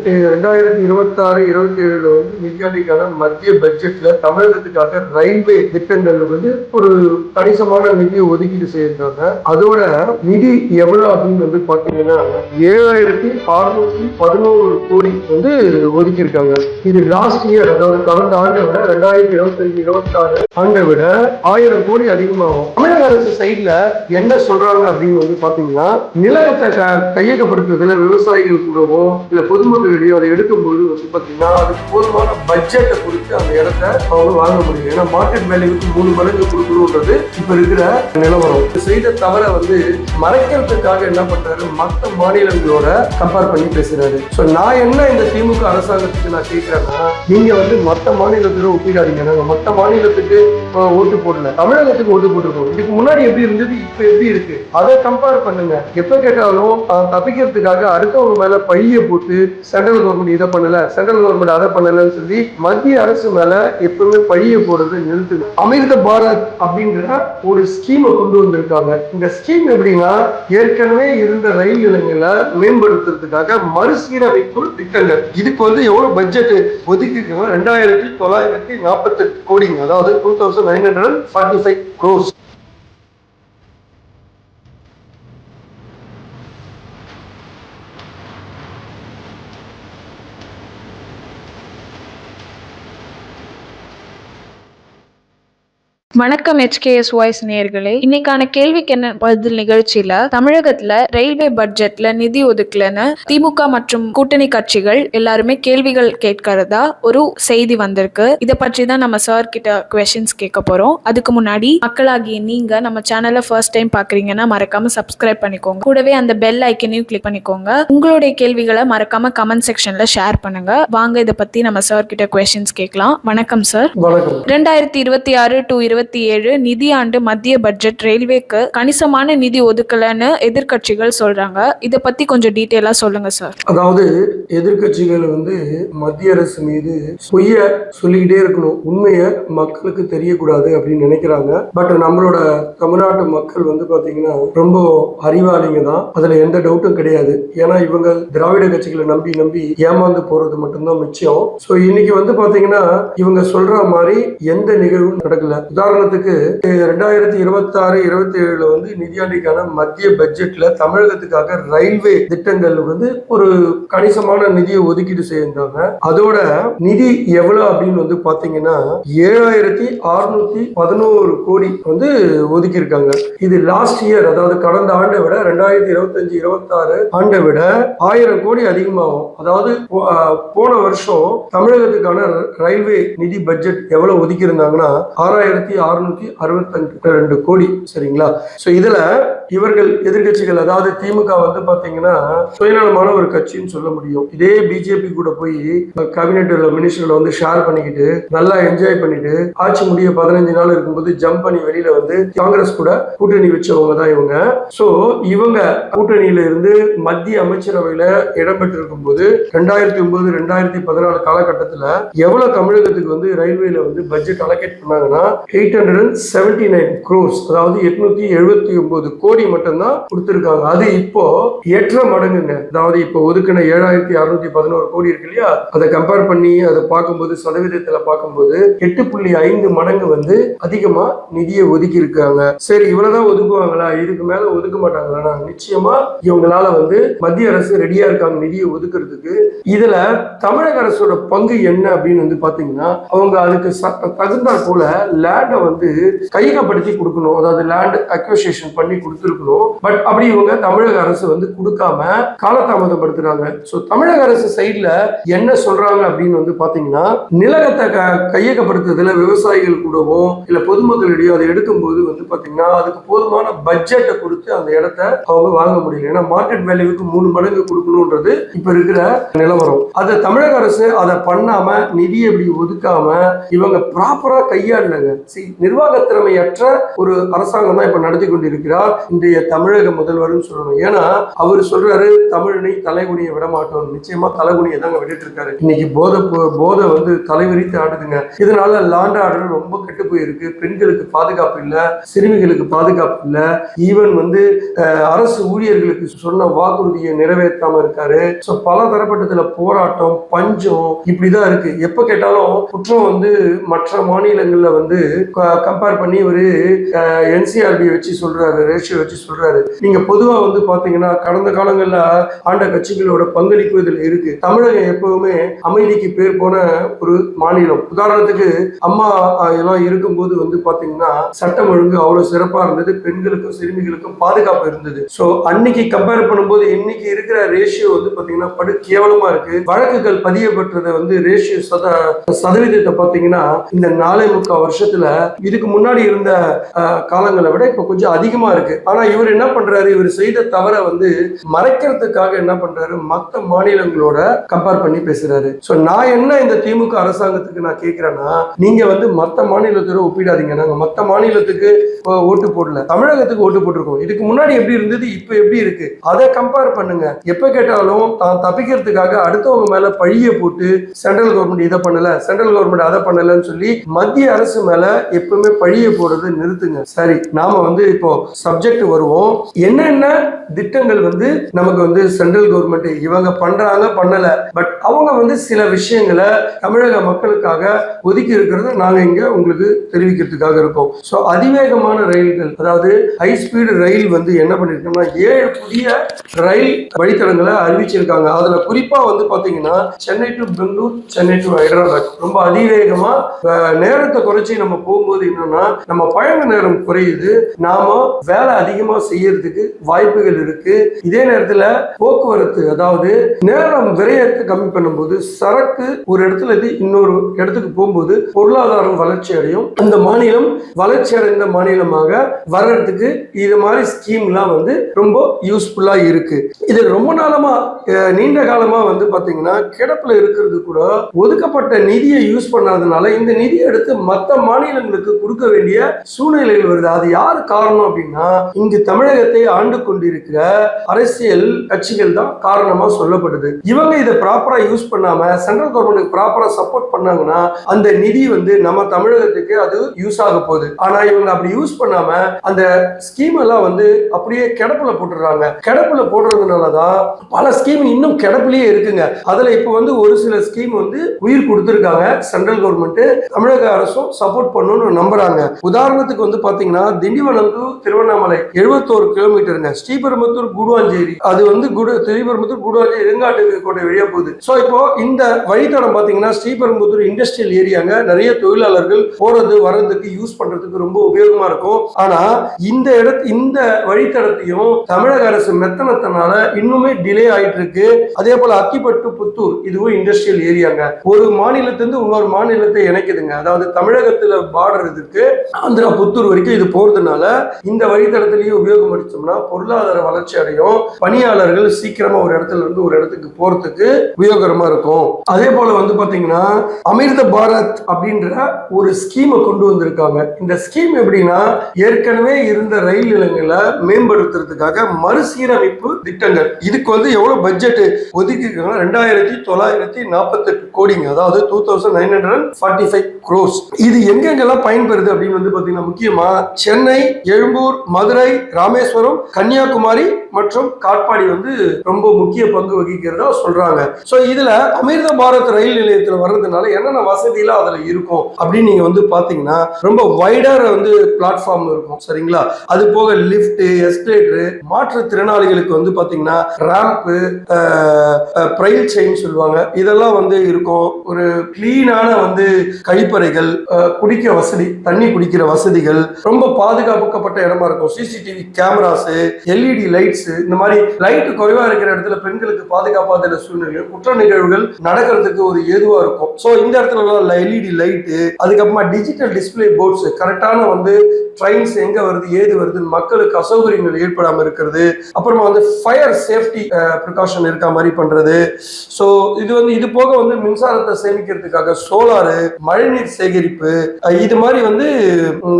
2026-27 நிதியாண்டிற்கான மத்திய பட்ஜெட்ல தமிழகத்துக்காக ரயில்வே திட்டங்கள் ஒரு கணிசமான நிதி ஒதுக்கீடு செய்திருக்காங்க. அதோட நிதி எவ்வளவு அப்படின்னு பாத்தீங்கன்னா 7611 கோடி ஒதுக்கியிருக்காங்க. இது லாஸ்ட் இயர், அதாவது கடந்த ஆண்டை விட 2025-26 ஆண்டை விட 1000 கோடி அதிகமாகும். தமிழக அரசு சைட்ல என்ன சொல்றாங்க அப்படின்னு பாத்தீங்கன்னா, நிலத்தை கையகப்படுத்துறதுல விவசாயிகள் கூடவோ இல்ல பொதுமக்களிடையோ அதை எடுக்கும்போது பாத்தீங்கன்னா அதுக்கு போதுமான பட்ஜெட்டை கொடுத்து அந்த இடத்த அவங்க வாங்க முடியும். ஏன்னா மார்க்கெட் வேல்யூக்கு 3 மடங்கு கொடுக்கணும்ன்றது இப்ப இருக்கிற நிலவரம். செய்த தவிர மறைக்கிறதுக்காக என்ன பண்றாரு, மற்ற மாநிலங்களோட கம்பேர் பண்ணி பேசுறாரு. சோ நான் என்ன இந்த திமுக அரசாங்கத்துக்கு நான் கேட்கிறேன்னா, நீங்க மற்ற மாநிலத்தோட ஒப்பிடாதீங்க. நாங்க மற்ற மாநிலத்துக்கு ஓட்டு போடல, தமிழகத்துக்கு ஓட்டு போட்டுருக்கோம். இதுக்கு முன்னாடி எப்படி இருந்தது, இப்ப எப்படி இருக்கு, அதை கம்பேர் பண்ணுங்க. எப்ப கேட்டாலும் தப்பிக்கிறதுக்காக அடுத்தவங்க மேல பழிய போட்டு சென்ட்ரல் கவர்மெண்ட் இதை பண்ணல, சென்ட்ரல் கவர்மெண்ட் அதை பண்ணலன்னு சொல்லி மத்திய அரசு மேல எப்பவுமே பழிய போடுறது நிறுத்துது. அமிர்த பாரத் அப்படின்ற ஒரு ஸ்கீமை கொண்டு வந்திருக்காங்க. இந்த ஸ்கீம் எப்படின்னா, ஏற்கனவே இருந்த ரயில் நிலையங்களை மேம்படுத்துறதுக்காக மறுசீரமைக்கும் திட்டங்கள். இதுக்கு எவ்வளவு பட்ஜெட் ஒதுக்கிருக்காங்க, 2948 கோடிங்க, அதாவது 2945 crores. வணக்கம் HKS வாய்ஸ் நேயர்களே. இன்னைக்கான கேள்விக்கு என்ன பதில் நிகழ்ச்சியில தமிழகத்துல ரயில்வே பட்ஜெட்ல நிதி ஒதுக்கலன்னு திமுக மற்றும் கூட்டணி கட்சிகள் எல்லாருமே கேள்விகள் கேட்கறதா ஒரு செய்தி வந்திருக்கு. இதை பற்றி தான் நம்ம சார் கிட்ட குவெஸ்டின்ஸ் கேட்க போறோம். அதுக்கு முன்னாடி மக்களாகிய நீங்க நம்ம சேனலை ஃபர்ஸ்ட் டைம் பாக்குறீங்கன்னா மறக்காம சப்ஸ்கிரைப் பண்ணிக்கோங்க. கூடவே அந்த பெல் ஐக்கனையும் கிளிக் பண்ணிக்கோங்க. உங்களுடைய கேள்விகளை மறக்காம கமெண்ட் செக்ஷன்ல ஷேர் பண்ணுங்க. வாங்க இதை பத்தி நம்ம சார் கிட்ட குவெஸ்டின்ஸ் கேட்கலாம். வணக்கம் சார். 2026-27 நிதியாண்டு மத்திய பட்ஜெட் ரயில்வேக்கு கணிசமான நிதி ஒதுக்கலன்னு எதிர்கட்சிகள் சொல்றாங்க. இத பத்தி கொஞ்சம் டீடைலா சொல்லுங்க சார். அதாவது எதிர்கட்சிகள் மத்திய அரசு மீது பொய்ய சொல்லிக்கிட்டே இருக்கணும், உண்மையை மக்களுக்கு தெரியக்கூடாது அப்படின்னு நினைக்கிறாங்க. பட் நம்மளோட தமிழ்நாட்டு மக்கள் பாத்தீங்கன்னா ரொம்ப அறிவாளிங்க தான், அதுல எந்த டவுட்டும் கிடையாது. ஏன்னா இவங்க திராவிட கட்சிகளை நம்பி நம்பி ஏமாந்து போறது மட்டும்தான் மிச்சம். சோ இன்னைக்கு பாத்தீங்கன்னா இவங்க சொல்ற மாதிரி எந்த நிகழ்வும் நடக்கல. உதாரணத்துக்கு 2026-27 நிதியாண்டிற்கான மத்திய பட்ஜெட்ல தமிழகத்துக்காக ரயில்வே திட்டங்கள் ஒரு கணிசமான நிதியை ஒதுக்கீடு செய்திருந்தாங்க. அதோட நிதி எவ்வளவு அப்படின்னு பாத்தீங்கன்னா 7611 கோடி ஒதுக்கி இருக்காங்க. இது லாஸ்ட் இயர், அதாவது கடந்த ஆண்டை விட 2025-26 ஆண்டை விட 1000 கோடி அதிகமாகும். அதாவது போன வருஷம் தமிழகத்துக்கான ரயில்வே நிதி பட்ஜெட் எவ்வளவு ஒதுக்கி இருந்தாங்கன்னா 6662 கோடி. சரிங்களா? சோ இதுல இவர்கள் எதிர்கட்சிகள், அதாவது திமுக பாத்தீங்கன்னா சுயநலமான ஒரு கட்சின்னு சொல்ல முடியும். இதே பிஜேபி கூட போய் கேபினெட் மினிஸ்டர்ல ஷேர் பண்ணிக்கிட்டு நல்லா என்ஜாய் பண்ணிட்டு ஆட்சி முடிய 15 நாள் இருக்கும்போது ஜம்ப் பண்ணி வெளியில காங்கிரஸ் கூட கூட்டணி வச்சவங்க தான் இவங்க. சோ இவங்க கூட்டணியில இருந்து மத்திய அமைச்சரவையில இடம்பெற்றிருக்கும் போது 2009-2014 காலகட்டத்துல எவ்வளவு தமிழகத்துக்கு ரயில்வேல பட்ஜெட் அலோகேட் பண்ணாங்கன்னா 879 crores, அதாவது 879 கோடி மட்டும்தான் கொடுத்திருக்காங்க. அது இப்போ 8 மடங்குங்க. அதாவது இப்போ ஒதுக்கின 7611 கோடி இருக்கு இல்லையா, அதை கம்பேர் பண்ணி அதை பார்க்கும்போது சதவீதத்துல பார்க்கும்போது 8.5 மடங்கு அதிகமா நிதியை ஒதுக்கி இருக்காங்க. சரி, இவ்வளவுதான் ஒதுக்குவாங்களா, இதுக்கு மேல ஒதுக்க மாட்டாங்களா? நிச்சயமா இவங்களால மத்திய அரசு ரெடியா இருக்காங்க நிதியை ஒதுக்குறதுக்கு. இதுல தமிழக அரசோட பங்கு என்ன அப்படின்னு பாத்தீங்கன்னா, அவங்க அதுக்கு தகுந்தா போல லேண்ட கையகப்படுத்தி கொடுக்கணும், அதாவது லேண்ட் அக்விசிஷன் பண்ணி கொடுத்துருக்கணும். பட் அப்படி இவங்க தமிழக அரசு கொடுக்காம காலதாமதப்படுத்துறாங்க. சோ தமிழக அரசு சைட்ல என்ன சொல்றாங்க அப்படின்னு பாத்தீங்கன்னா, நிலத்தை கையகப்படுத்துறதுல விவசாயிகள் கூடவோ இல்ல பொதுமக்களிடையோ அதை எடுக்கும்போது பாத்தீங்கன்னா அதுக்கு போதுமான பட்ஜெட்டை கொடுத்து அந்த இடத்த அவங்க வாங்க முடியல. ஏன்னா மார்க்கெட் வேல்யூக்கு 3 மடங்கு கொடுக்கணும்ன்றது இப்ப இருக்கிற நிலவரம். அது தமிழக அரசு அதை பண்ணாம நிதியை எப்படி ஒதுக்காம இவங்க ப்ராப்பரா கையாளுங்க. நிர்வாக திறமையற்ற ஒரு அரசாங்கம் தான் இப்ப நடத்தி கொண்டிருக்கிறார். இன்றைய தமிழக முதல்வர்னு சொல்லணும். ஏன்னா அவர் சொல்றாரு தமிழனை தலைகுனியை விட மாட்டோம். நிச்சயமா தலைகுனியை தாங்க விட்டுட்டு இருக்காரு. இன்னைக்கு போதை வந்து தலைவிரித்து ஆடுதுங்க. இதனால லாண்ட் ஆர்டர் ரொம்ப கெட்டு போயிருக்கு. பெண்களுக்கு பாதுகாப்பு இல்ல, சிறுமிகளுக்கு பாதுகாப்பு இல்ல. ஈவன் வந்து அரசு ஊழியர்களுக்கு சொன்ன வாக்குறுதியை நிறைவேற்றாம இருக்காரு. சோ பல தரப்பட்டதுல போராட்டம், பஞ்சம் இப்படிதான் இருக்கு. எப்ப கேட்டாலும் குற்றம் வந்து மற்ற மாநிலங்கள்ல வந்து கம்பேர் பண்ணி ஒரு NCRB வச்சு சொல்றாரு, ரேஷியோ வச்சு சொல்றாரு. நீங்க பொதுவா வந்து பாத்தீங்கன்னா கடந்த காலங்கள்ல ஆண்ட கட்சிகளோட பங்களிப்பு இதுல இருக்கு. தமிழகம் எப்பவுமே அமைதிக்கு பேர் போன ஒரு மாநிலம். உதாரணத்துக்கு அம்மா எல்லாம் இருக்கும்போது வந்து பாத்தீங்கன்னா சட்டம் ஒழுங்கு அவ்வளவு சிறப்பா இருந்தது. பெண்களுக்கும் சிறுமிகளுக்கும் பாதுகாப்பு இருந்தது. சோ அன்னைக்கு கம்பேர் பண்ணும்போது இன்னைக்கு இருக்கிற ரேஷியோ வந்து பாத்தீங்கன்னா படு கேவலமா இருக்கு. வழக்குகள் பதியப்பட்டதை வந்து ரேஷியோ சதவீதத்தை பாத்தீங்கன்னா இந்த 4.25 வருஷத்துல இதுக்கு முன்னாடி இருந்த காலங்களை விட இப்ப கொஞ்சம் அதிகமா இருக்கு. ஆனா இவர் என்ன பண்றாரு, இவர் செய்த தவற வந்து மறைக்கிறதுக்காக என்ன பண்றாரு, மத்த மாநிலங்களோட கம்பேர் பண்ணி பேசுறாரு. சோ நான் என்ன இந்த திமுக அரசாங்கத்துக்கு நான் கேட்கிறேன்னா, நீங்க வந்து மத்த மாநிலத்தோட ஒப்பிடாதீங்க. நாங்க மத்த மாநிலத்துக்கு ஓட்டு போடல, தமிழகத்துக்கு ஓட்டு போட்டிருக்கோம். இதுக்கு முன்னாடி எப்படி இருந்தது, இப்ப எப்படி இருக்கு, அதை கம்பேர் பண்ணுங்க. எப்ப கேட்டாலும் தான் தப்பிக்கிறதுக்காக அடுத்தவங்க மேல பழிய போட்டு சென்ட்ரல் கவர்மெண்ட் இதை பண்ணல, சென்ட்ரல் கவர்மெண்ட் அதை பண்ணலன்னு சொல்லி மத்திய அரசு மேல எப்பவுமே பழிய போடுறது நிறுத்துங்க. சரி, நாம வந்து இப்போ சப்ஜெக்ட் வருவோம். என்னென்ன திட்டங்கள் வந்து நமக்கு வந்து சென்ட்ரல் கவர்மெண்ட் இவங்க பண்றாங்க பண்ணல, பட் அவங்க வந்து சில விஷயங்களை தமிழக மக்களுக்காக ஒதுக்கி இருக்கிறத நாங்க இங்க உங்களுக்கு தெரிவிக்கிறதுக்காக இருக்கோம். சோ அதிவேகமான ரயில்கள், அதாவது ஹை ஸ்பீடு ரயில் வந்து என்ன பண்ணிருக்கோம்னா 7 புதிய ரயில் வழித்தடங்களை அறிவிச்சிருக்காங்க. அதுல குறிப்பா வந்து பாத்தீங்கன்னா சென்னை டு பெங்களூர், சென்னை டு ஹைதராபாத் ரொம்ப அதிவேகமா நேரத்தை குறைச்சி நம்ம போகும்போது என்னன்னா நம்ம பயண நேரம் குறையுது, நாம வேலை அதிகமா செய்யறதுக்கு வாய்ப்புகள் இருக்கு. இதே நேரத்துல போக்குவரத்து, அதாவது நேரம் விரயத்தை கம்மி பண்ணும்போது சரக்கு ஒரு இடத்துல இருந்து இன்னொரு இடத்துக்கு போகும்போது பொருளாதாரம் வளர்ச்சி அடையும். அந்த மாநிலம் வளர்ச்சி அடைந்த மாநிலமாக வர்றதுக்கு இது மாதிரி ஸ்கீம்லாம் வந்து ரொம்ப யூஸ்ஃபுல்லா இருக்கு. இது ரொம்ப நாளமா நீண்ட காலமா வந்து பாத்தீங்கன்னா கிடப்புல இருக்கிறது கூட ஒதுக்கப்பட்ட நிதியை யூஸ் பண்ணாதனால இந்த நிதியை எடுத்து மற்ற மாநிலங்களுக்கு கொடுக்க வேண்டிய சூழ்நிலைகள் வருது. அது யாரு காரணம் அப்படின்னா இங்கு தமிழகத்தை ஆண்டு கொண்டிருக்கிற அரசியல் கட்சிகள் தான் காரணமா சொல்லப்படுது. இவங்க இதை ப்ராப்பரா யூஸ் பண்ணாம சென்ட்ரல் கவர்மெண்ட் ப்ராப்பரா சப்போர்ட் பண்ணாங்கன்னா அந்த நிதி வந்து நம்ம தமிழகத்துக்கு அது யூஸ் ஆக போகுது. ஆனா இவங்க அப்படி யூஸ் பண்ணாம அந்த ஸ்கீம் எல்லாம் வந்து அப்படியே கிடப்புல போட்டுறாங்க. கிடப்புல போடுறதுனாலதான் பல ஸ்கீம் இன்னும் கிடப்புலயே இருக்குங்க. அதுல இப்ப வந்து ஒரு சில ஸ்கீம் வந்து உயிர் கொடுத்திருக்காங்க. சென்ட்ரல் கவர்மெண்ட் தமிழக அரசும் சப்போர்ட் பண்ணணும்னு நம்புறாங்க. உதாரணத்துக்கு வந்து பாத்தீங்கன்னா திண்டிவனம் டு திருவண்ணாமலை 71 கிலோமீட்டருங்க. ஸ்ரீபெரும்புத்தூர் கூடுவாஞ்சேரி, அது வந்து ஸ்ரீபெரும்புத்தூர் கூடுவாஞ்சேரி இருங்காட்டு கோட்டை வழியா போகுது. சோ இப்போ இந்த வழித்தடம் பாத்தீங்கன்னா ஸ்ரீபெரும்புத்தூர் இண்டஸ்ட்ரியல் ஏரியாங்க. நிறைய தொழிலாளர்கள் போறது வர்றதுக்கு யூஸ் பண்றதுக்கு ரொம்ப உபயோகமா இருக்கும். ஆனா இந்த வழித்தடத்தையும் தமிழக அரசு மெத்தனத்தினால இன்னுமே டிலே ஆயிட்டு இருக்கு. அதே போல அத்திப்பட்டு புத்தூர், இதுவும் இண்டஸ்ட்ரியல் ஏரியாங்க. ஒரு மாநிலத்திலிருந்து இன்னொரு மாநிலத்தை இணைக்குதுங்க. அதாவது தமிழகத்துல பார்டர் இருக்கு, ஆந்திரா புத்தூர் வரைக்கும் இது போறதுனால இந்த வழித்தடத்திலேயே உபயோகப்படுத்தோம்னா பொருளாதார வளர்ச்சி அடையும். பணியாளர்கள் சீக்கிரமா ஒரு இடத்துல இருந்து ஒரு இடத்துக்கு போறதுக்கு உபயோகரமா இருக்கும். அதே போல வந்து பாத்தீங்கன்னா அமிர்த பாரத் அப்படின்ற ஒரு ஸ்கீமை கொண்டு வந்திருக்காங்க. இந்த ஸ்கீம் எப்படின்னா ஏற்கனவே இருந்த ரயில் நிலையங்களை மேம்படுத்துறதுக்காக மறுசீரமைப்பு திட்டங்கள். இதுக்கு வந்து எவ்வளவு பட்ஜெட் ஒதுக்கி இருக்காங்க, 2948 கோடிங்க. அதாவது 2945 crores. இது எங்கெங்கெல்லாம் பயன்பெறுது அப்படின்னு வந்து பாத்தீங்கன்னா முக்கியமா சென்னை, எழும்பூர், மதுரை, ராமேஸ்வரம், கன்னியாகுமரி மற்றும் காட்பாடி வந்து ரொம்ப முக்கிய பங்கு வகிக்கிறதா சொல்றாங்க. சோ இதுல அமிர்த பாரத் ரயில் நிலையத்துல வர்றதுனால என்னென்ன வசதி எல்லாம் அதுல இருக்கும் அப்படின்னு நீங்க வந்து பாத்தீங்கன்னா ரொம்ப வைடர் வந்து பிளாட்ஃபார்ம் இருக்கும். சரிங்களா? அது போக லிப்ட், எஸ்கலேட்டர், மாற்றுத்திறனாளிகளுக்கு வந்து பாத்தீங்கன்னா ராம்ப், பிரைல் செயின் சொல்லுவாங்க, இதெல்லாம் வந்து இருக்கும். ஒரு கிளீனான வந்து கழிப்பறைகள், குடிக்க வசதி, தண்ணி குடிக்கிற வசதிகள், ரொம்ப பாதுகாக்கப்பட்ட இடமா இருக்கும். சிசிடிவி கேமராஸ், எல்இடி லைட்ஸ், இந்த மாதிரி லைட் குறைவா இருக்கிற இடத்துல பெண்களுக்கு பாதுகாப்பாத சூழ்நிலை, குற்ற நிகழ்வுகள் நடக்கிறதுக்கு ஒரு ஏதுவா இருக்கும். சோ இந்த இடத்துல எல்இடி லைட், அதுக்கப்புறமா டிஜிட்டல் டிஸ்பிளே போர்ட்ஸ், கரெக்டான வந்து ட்ரெயின்ஸ் எங்க வருது ஏது வருது மக்களுக்கு அசௌகரியங்கள் ஏற்படாம இருக்கிறது. அப்புறமா வந்து ஃபயர் சேஃப்டி ப்ரிகாஷன் இருக்க மாதிரி பண்றது. சோ இது போக வந்து மின்சாரத்தை சேமிக்கிறதுக்காக சோலாரு, மழைநீர் சேகரிப்பு, இது மாதிரி வந்து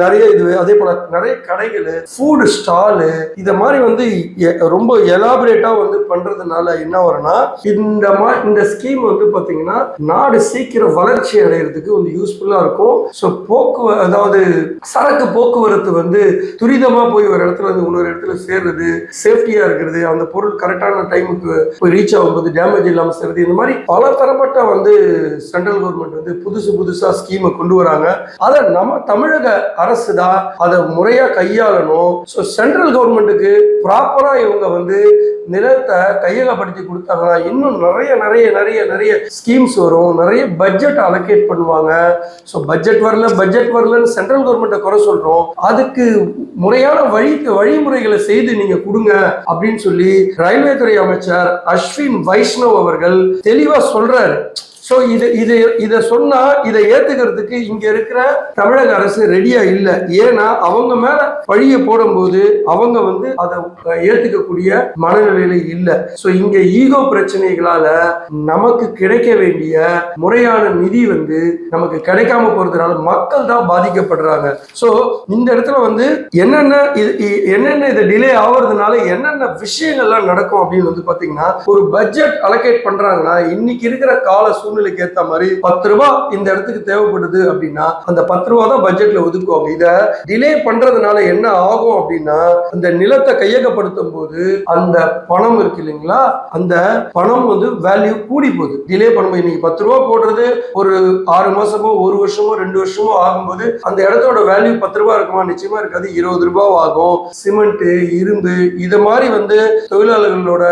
நிறைய இது. அதே போல நிறைய கடைகள், ஃபுட் ஒவ்வொரு ஸ்டாலு இத மாதிரி வந்து ரொம்ப எலாபரேட்டா வந்து பண்றதுனால என்ன வரும்னா இந்த ஸ்கீம் வந்து பாத்தீங்கன்னா நாடு சீக்கிரம் வளர்ச்சி அடைகிறதுக்கு வந்து யூஸ்ஃபுல்லா இருக்கும். ஸோ அதாவது சரக்கு போக்குவரத்து வந்து துரிதமா போய் ஒரு இடத்துல இருந்து இன்னொரு இடத்துல சேர்றது, சேஃப்டியா இருக்கிறது, அந்த பொருள் கரெக்டான டைமுக்கு போய் ரீச் ஆகும்போது டேமேஜ் இல்லாமல் சேர்றது, இந்த மாதிரி பல தரப்பட்ட வந்து சென்ட்ரல் கவர்மெண்ட் வந்து புதுசா ஸ்கீமை கொண்டு வராங்க. அதை நம்ம தமிழக அரசு தான் அதை முறையா கையாளணும். ஸோ சென்ட்ரல் கவர்மெண்ட்டுக்கு ப்ராப்பரா இவங்க வந்து நிலத்தை கையகப்படுத்தி கொடுத்தாங்கன்னா இன்னும் நிறைய ஸ்கீம்ஸ் வரும், நிறைய பட்ஜெட் அலோகேட் பண்ணுவாங்க. ஸோ பட்ஜெட் வரலன்னு சென்ட்ரல் கவர்மெண்ட்டை குறை சொல்றோம். அதுக்கு முறையான வழிமுறைகளை செய்து நீங்க கொடுங்க அப்படின்னு சொல்லி ரயில்வே துறை அமைச்சர் அஸ்வின் வைஷ்ணவ் அவர்கள் தெளிவா சொல்றாரு. ஸோ இதை சொன்னா இதை ஏத்துக்கிறதுக்கு இங்க இருக்கிற தமிழக அரசு ரெடியா இல்லை. ஏன்னா அவங்க மேல பழிய போடும்போது அவங்க வந்து அதை ஏத்துக்கக்கூடிய மனநிலையில இல்லை. ஸோ இங்க ஈகோ பிரச்சனைகளால நமக்கு கிடைக்க வேண்டிய முறையான நிதி வந்து நமக்கு கிடைக்காம போறதுனால மக்கள் தான் பாதிக்கப்படுறாங்க. ஸோ இந்த இடத்துல வந்து என்னென்ன இது டிலே ஆகுறதுனால என்னென்ன விஷயங்கள்லாம் நடக்கும் அப்படின்னு வந்து பாத்தீங்கன்னா, ஒரு பட்ஜெட் அலோகேட் பண்றாங்கன்னா இன்னைக்கு இருக்கிற கால சூழ்நிலைக்கு ஏற்ற மாதிரி 10 ரூபாய் இந்த இடத்துக்கு தேவைப்படுது அப்படின்னா அந்த 10 ரூபாய் தான் பட்ஜெட்ல ஒதுக்குவாங்க. இத டிலே பண்றதுனால என்ன ஆகும் அப்படின்னா, அந்த நிலத்தை கையகப்படுத்தும் போது அந்த பணம் இருக்கு இல்லைங்களா, அந்த பணம் வந்து வேல்யூ கூடி போகுது. டிலே பண்ணும்போது இன்னைக்கு 10 ரூபாய் போடுறது ஒரு 6 மாசமோ 1 வருஷமோ 2 வருஷமோ ஆகும்போது அந்த இடத்தோட வேல்யூ 10 ரூபாய் இருக்குமா? நிச்சயமா இருக்காது, 20 ரூபாய் ஆகும். சிமெண்ட், இரும்பு இது மாதிரி வந்து தொழிலாளர்களோட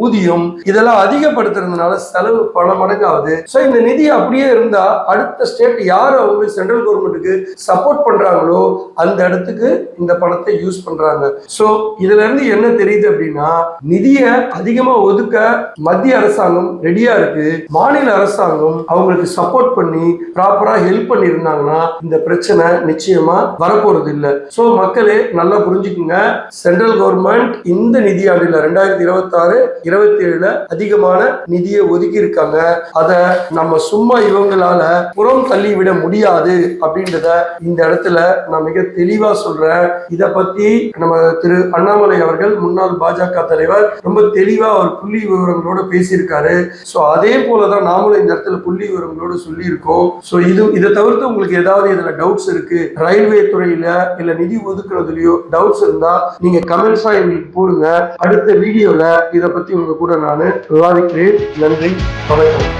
ஊதியம் இதெல்லாம் அதிகப்படுத்துறதுனால செலவு பல மடங்கு ஆகுது. சோ இந்த நிதி அப்படியே இருந்தா அடுத்த ஸ்டேட் யார் அவங்க சென்ட்ரல் கவர்மெண்ட்டுக்கு சப்போர்ட் பண்றாங்களோ அந்த இடத்துக்கு இந்த பணத்தை யூஸ் பண்றாங்க. சோ இதுல இருந்து என்ன தெரியுது அப்படின்னா, நிதியை அதிகமா ஒதுக்க மத்திய அரசாங்கம் ரெடியா இருக்கு. மாநில அரசாங்கம் அவங்களுக்கு சப்போர்ட் பண்ணி ப்ராப்பரா ஹெல்ப் பண்ணி இருந்தாங்கன்னா இந்த பிரச்சனை நிச்சயமா வரப்போறது இல்லை. சோ மக்களே நல்லா புரிஞ்சுக்குங்க, சென்ட்ரல் கவர்மெண்ட் இந்த நிதியாண்டுல 2026-27 அதிகமான நிதியை ஒதுக்கி இருக்காங்க. அதை நம்ம சும்மா இவங்களால புறம் தள்ளிவிட முடியாது அப்படின்றத இந்த இடத்துல நான் மிக தெளிவா சொல்றேன். இத பத்தி நம்ம திரு அண்ணாமலை அவர்கள், முன்னாள் பாஜக தலைவர், ரொம்ப தெளிவா அவர் புள்ளி விவரங்களோட பேசியிருக்காரு. சோ அதே போலதான் நாமளும் இந்த இடத்துல புள்ளி விவரங்களோட சொல்லி இருக்கோம். சோ இதை தவிர்த்து உங்களுக்கு ஏதாவது இதுல டவுட்ஸ் இருக்கு, ரயில்வே துறையில இல்ல நிதி ஒதுக்குறதுலயோ டவுட்ஸ் இருந்தா நீங்க கமெண்ட்ஸா எங்களுக்கு போடுங்க. அடுத்த வீடியோல இதை பத்தி உங்க கூட நான் விவாதிக்கிறேன். நன்றி, வணக்கம்.